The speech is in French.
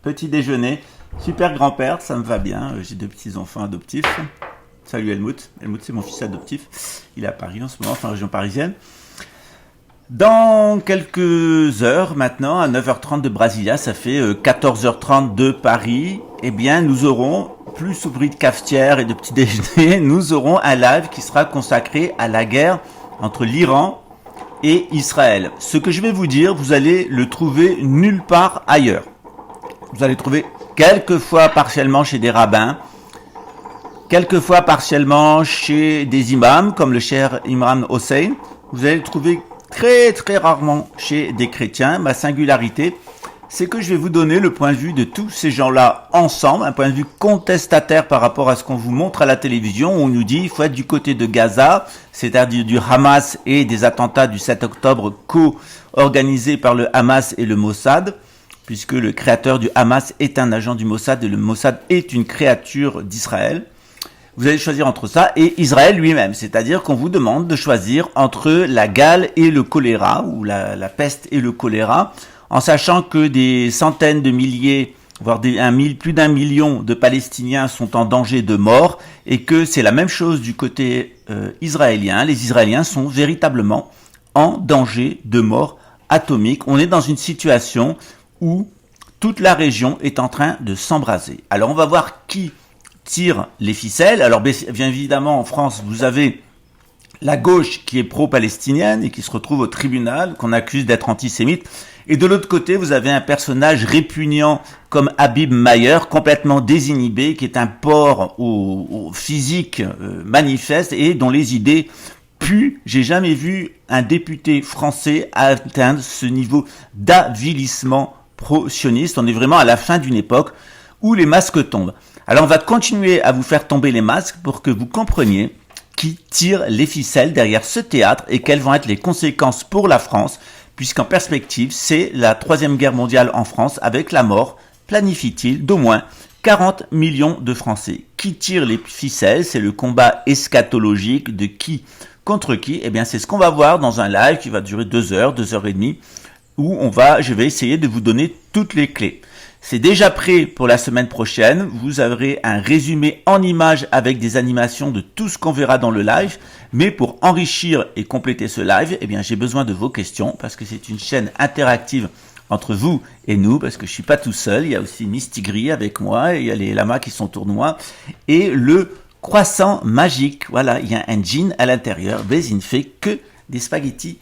petit déjeuner. Super grand-père, ça me va bien. J'ai deux petits-enfants adoptifs. Salut Helmut. Helmut, c'est mon fils adoptif. Il est à Paris en ce moment, enfin région parisienne. Dans quelques heures maintenant, à 9h30 de Brasilia, ça fait 14h30 de Paris, eh bien nous aurons, plus au bruit de cafetière et de petit déjeuner, nous aurons un live qui sera consacré à la guerre entre l'Iran et Israël. Ce que je vais vous dire, vous allez le trouver nulle part ailleurs. Vous allez le trouver quelquefois partiellement chez des rabbins, quelquefois partiellement chez des imams, comme le cher Imran Hossein. Vous allez le trouver très très rarement chez des chrétiens. Ma singularité, c'est que je vais vous donner le point de vue de tous ces gens-là ensemble, un point de vue contestataire par rapport à ce qu'on vous montre à la télévision, où on nous dit il faut être du côté de Gaza, c'est-à-dire du Hamas et des attentats du 7 octobre co-organisés par le Hamas et le Mossad, puisque le créateur du Hamas est un agent du Mossad et le Mossad est une créature d'Israël. Vous allez choisir entre ça et Israël lui-même, c'est-à-dire qu'on vous demande de choisir entre la gale et le choléra, ou la peste et le choléra, en sachant que des centaines de milliers, voire plus d'un million de Palestiniens sont en danger de mort, et que c'est la même chose du côté israélien. Les Israéliens sont véritablement en danger de mort atomique. On est dans une situation où toute la région est en train de s'embraser. Alors on va voir qui tire les ficelles. Alors bien évidemment en France vous avez la gauche qui est pro-palestinienne et qui se retrouve au tribunal, qu'on accuse d'être antisémite, et de l'autre côté vous avez un personnage répugnant comme Habib Mayer, complètement désinhibé, qui est un porc au physique manifeste et dont les idées puent. J'ai jamais vu un député français atteindre ce niveau d'avilissement pro-sioniste. On est vraiment à la fin d'une époque où les masques tombent. Alors on va continuer à vous faire tomber les masques pour que vous compreniez qui tire les ficelles derrière ce théâtre et quelles vont être les conséquences pour la France, puisqu'en perspective, c'est la troisième guerre mondiale en France avec la mort, planifie-t-il, d'au moins 40 millions de Français. Qui tire les ficelles? C'est le combat eschatologique de qui contre qui? Eh bien c'est ce qu'on va voir dans un live qui va durer 2 heures, 2 heures et demie, où je vais essayer de vous donner toutes les clés. C'est déjà prêt pour la semaine prochaine. Vous aurez un résumé en images avec des animations de tout ce qu'on verra dans le live. Mais pour enrichir et compléter ce live, eh bien, j'ai besoin de vos questions parce que c'est une chaîne interactive entre vous et nous, parce que je suis pas tout seul. Il y a aussi Mistigri avec moi, et il y a les lamas qui sont tournois et le croissant magique. Voilà, il y a un djinn à l'intérieur, mais il ne fait que des spaghettis